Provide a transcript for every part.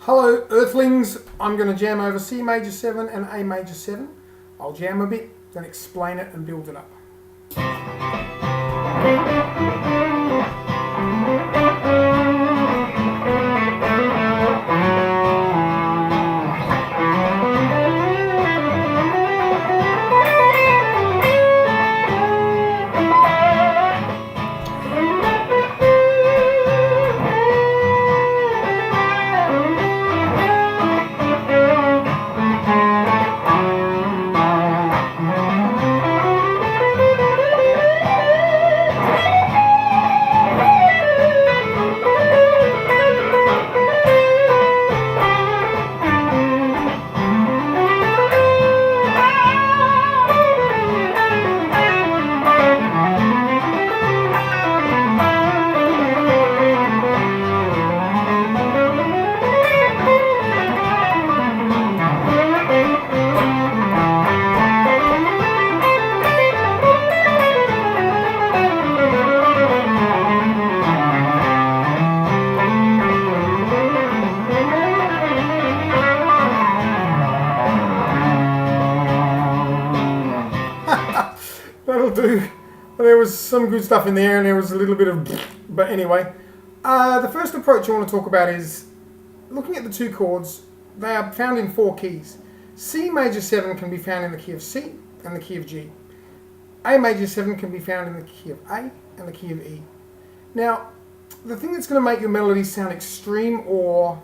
Hello Earthlings, I'm going to jam over Cmaj7 and Amaj7. I'll jam a bit, then explain it and build it up. That'll do. There was some good stuff in there and there was a little bit of... But anyway, the first approach I want to talk about is looking at the two chords. They are found in 4 keys. Cmaj7 can be found in the key of C and the key of G. Amaj7 can be found in the key of A and the key of E. Now, the thing that's going to make your melody sound extreme or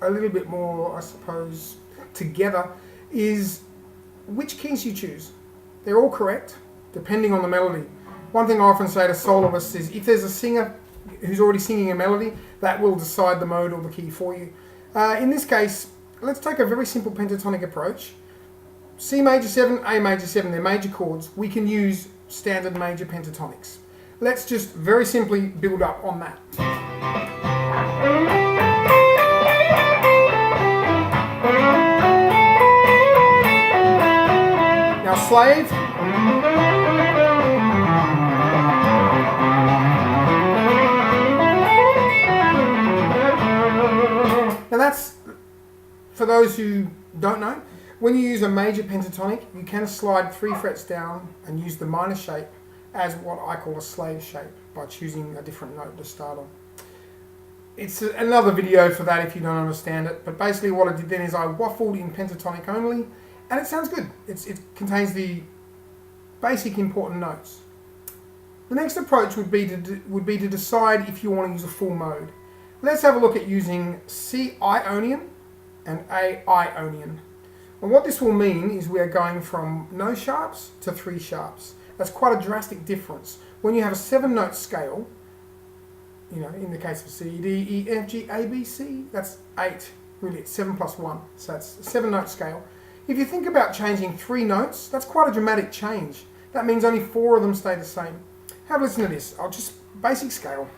a little bit more, I suppose, together is which keys you choose. They're all correct, depending on the melody. One thing I often say to soloists is if there's a singer who's already singing a melody, that will decide the mode or the key for you. In this case, let's take a very simple pentatonic approach. Cmaj7, Amaj7, they're major chords. We can use standard major pentatonics. Let's just very simply build up on that. Now slave. Now that's, for those who don't know, when you use a major pentatonic, you can slide 3 frets down and use the minor shape as what I call a slave shape by choosing a different note to start on. It's another video for that if you don't understand it, but basically what I did then is I waffled in pentatonic only, and it sounds good. It contains the basic important notes. The next approach would be to decide if you want to use a full mode. Let's have a look at using C Ionian and A Ionian. And what this will mean is we are going from no sharps to 3 sharps. That's quite a drastic difference. When you have a 7-note scale, you know, in the case of C, D, E, F, G, A, B, C, that's 8. Really, it's 7 plus 1. So that's a 7-note scale. If you think about changing 3 notes, that's quite a dramatic change. That means only 4 of them stay the same. Have a listen to this. I'll just basic scale.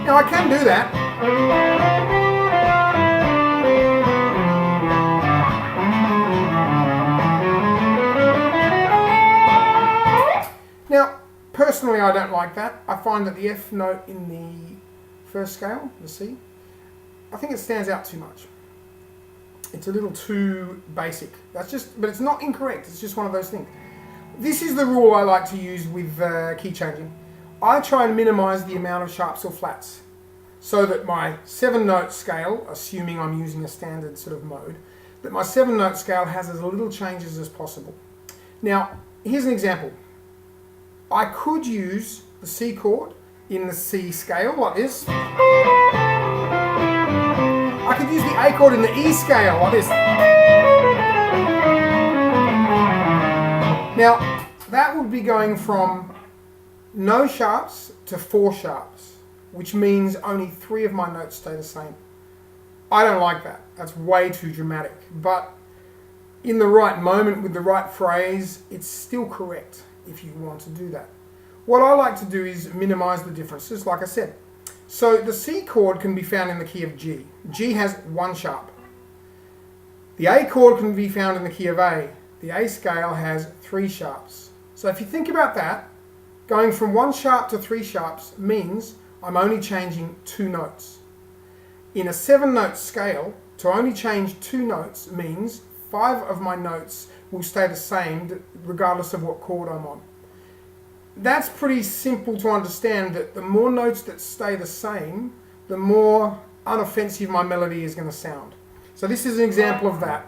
Now I can do that. Now, personally I don't like that. I find that the F note in the first scale, the C, I think it stands out too much. It's a little too basic. That's just, but it's not incorrect. It's just one of those things. This is the rule I like to use with key changing. I try and minimize the amount of sharps or flats so that my 7-note scale, assuming I'm using a standard sort of mode, that my 7-note scale has as little changes as possible. Now, here's an example. I could use the C chord in the C scale like this. I could use the A chord in the E scale like this. Now, that would be going from no sharps to 4 sharps, which means only 3 of my notes stay the same. I don't like that. That's way too dramatic. But in the right moment with the right phrase, it's still correct if you want to do that. What I like to do is minimize the differences, like I said. So the C chord can be found in the key of G. G has 1 sharp. The A chord can be found in the key of A. The A scale has 3 sharps. So if you think about that, going from 1 sharp to 3 sharps means I'm only changing 2 notes. In a 7-note scale, to only change 2 notes means 5 of my notes will stay the same regardless of what chord I'm on. That's pretty simple to understand, that the more notes that stay the same, the more unoffensive my melody is going to sound. So this is an example of that.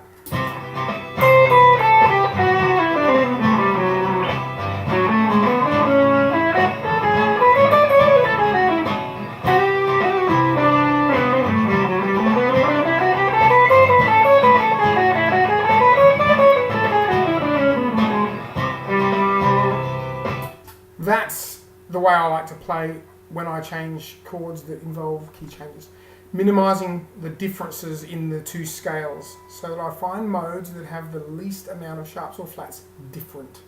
That's the way I like to play when I change chords that involve key changes. Minimizing the differences in the 2 scales so that I find modes that have the least amount of sharps or flats different.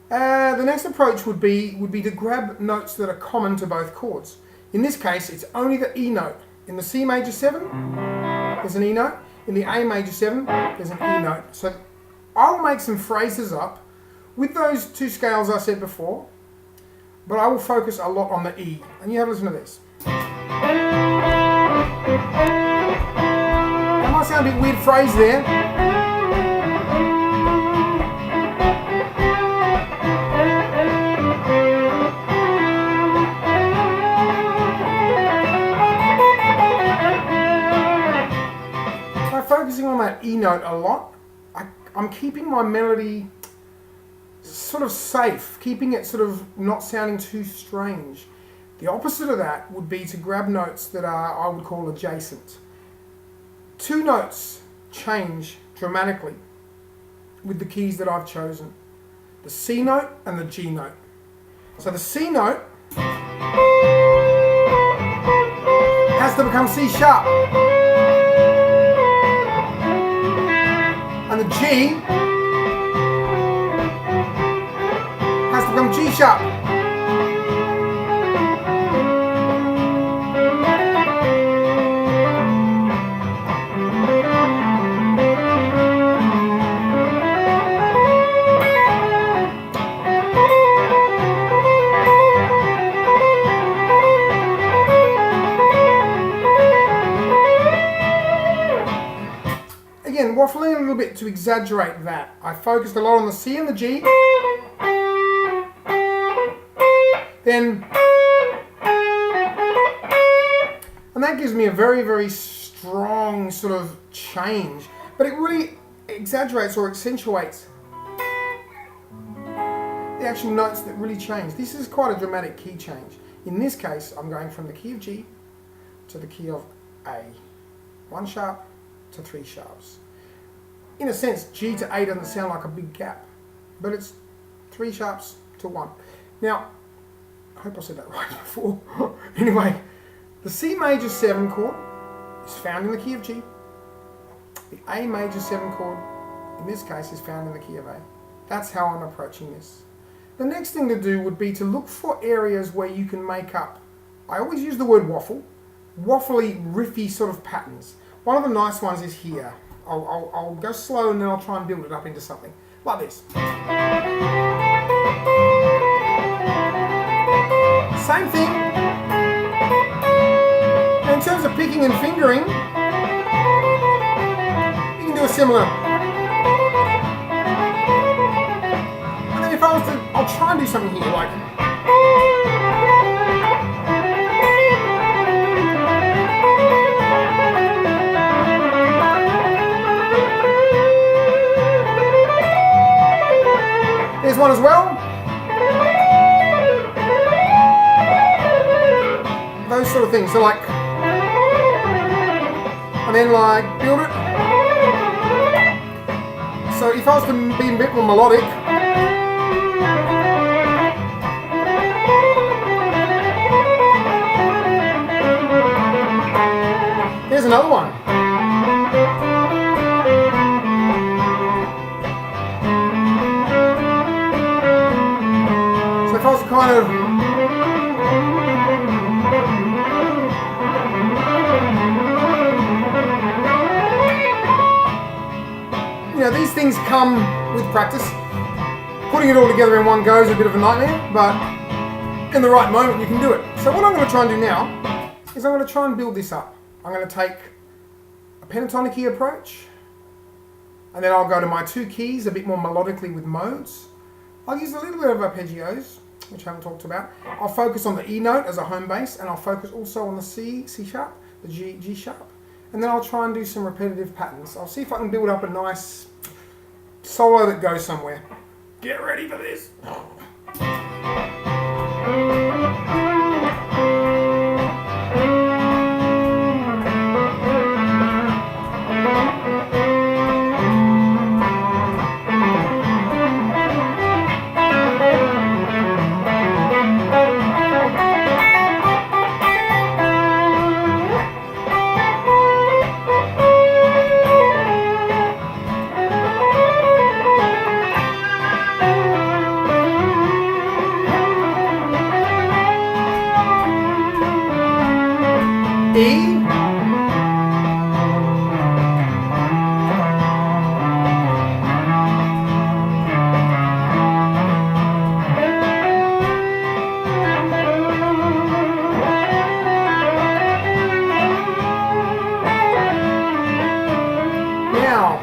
The next approach would be to grab notes that are common to both chords. In this case, it's only the E note. In the C major 7, there's an E note. In the A major 7, there's an E note. So I'll make some phrases up with those 2 scales I said before, but I will focus a lot on the E. And you have to listen to this. That might sound a bit weird phrase there. By focusing on that E note a lot, I'm keeping my melody sort of safe, keeping it sort of not sounding too strange. The opposite of that would be to grab notes that are, I would call, adjacent. 2 notes change dramatically with the keys that I've chosen. The C note and the G note. So the C note has to become C sharp. And the G has to become G sharp. Again, waffling a little bit to exaggerate that. I focused a lot on the C and the G. Then, and that gives me a very, very strong sort of change, but it really exaggerates or accentuates the actual notes that really change. This is quite a dramatic key change. In this case, I'm going from the key of G to the key of A. 1 sharp to 3 sharps. In a sense, G to A doesn't sound like a big gap, but it's 3 sharps to 1. Now, I hope I said that right before. Anyway, the C major 7 chord is found in the key of G. The A major 7 chord, in this case, is found in the key of A. That's how I'm approaching this. The next thing to do would be to look for areas where you can make up, I always use the word waffle, waffly, riffy sort of patterns. One of the nice ones is here. I'll go slow and then I'll try and build it up into something like this. Same thing. In terms of picking and fingering, you can do a similar. And then if I was to, I'll try and do something here like. There's one as well. Those sort of things. So like, and then like build it. So if I was to be a bit more melodic, here's another one. So if I was to kind of these things come with practice. Putting it all together in one go is a bit of a nightmare, but in the right moment you can do it. So what I'm going to try and do now is I'm going to try and build this up. I'm going to take a pentatonic approach, and then I'll go to my 2 keys a bit more melodically with modes. I'll use a little bit of arpeggios, which I haven't talked about. I'll focus on the E note as a home bass, and I'll focus also on the C sharp, the G sharp. And then I'll try and do some repetitive patterns. I'll see if I can build up a nice solo that goes somewhere. Get ready for this. E. Now,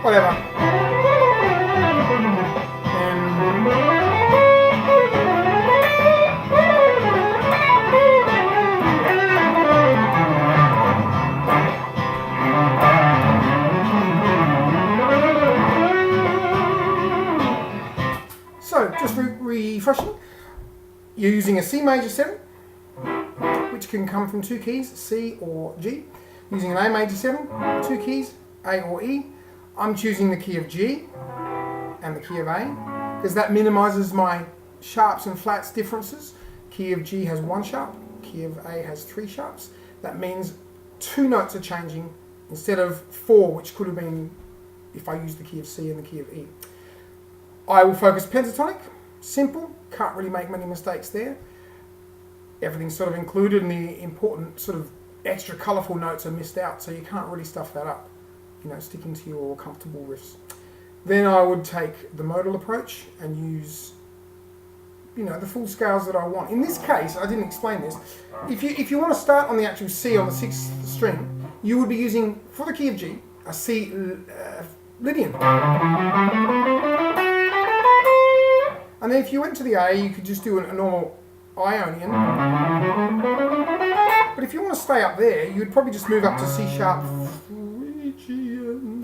whatever. So, just refreshing, you're using a Cmaj7, which can come from 2 keys, C or G. Using an Amaj7, 2 keys, A or E. I'm choosing the key of G and the key of A, because that minimizes my sharps and flats differences. Key of G has 1 sharp, key of A has 3 sharps. That means 2 notes are changing instead of 4, which could have been if I used the key of C and the key of E. I will focus pentatonic, simple, can't really make many mistakes there. Everything's sort of included and the important sort of extra colourful notes are missed out, so you can't really stuff that up, you know, sticking to your comfortable riffs. Then I would take the modal approach and use, you know, the full scales that I want. In this case, I didn't explain this, if you want to start on the actual C on the 6th string, you would be using, for the key of G, a C Lydian. And then if you went to the A, you could just do a normal Ionian. But if you want to stay up there, you'd probably just move up to C sharp Phrygian.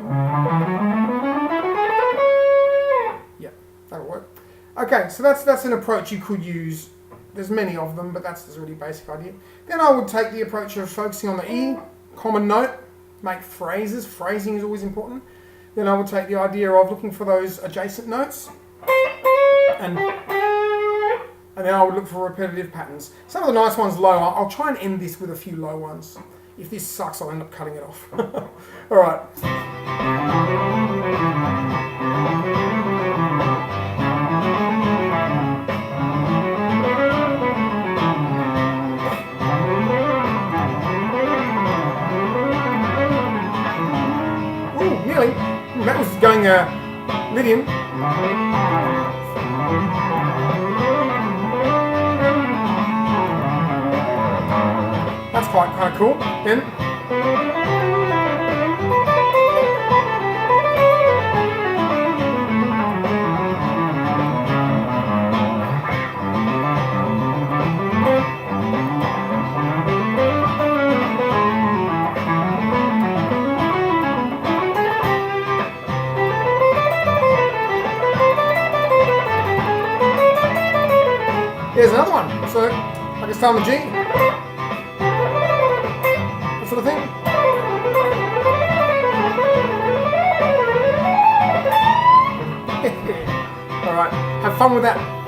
Yeah, that'll work. Okay, so that's an approach you could use. There's many of them, but that's the really basic idea. Then I would take the approach of focusing on the E, common note, make phrases. Phrasing is always important. Then I would take the idea of looking for those adjacent notes. And then I would look for repetitive patterns. Some of the nice ones low, I'll try and end this with a few low ones. If this sucks, I'll end up cutting it off. Alright. Ooh, nearly. That was going Lydian. That's quite kind of cool. Then here's another one. So I can start on the G. Sort of thing. Alright, have fun with that.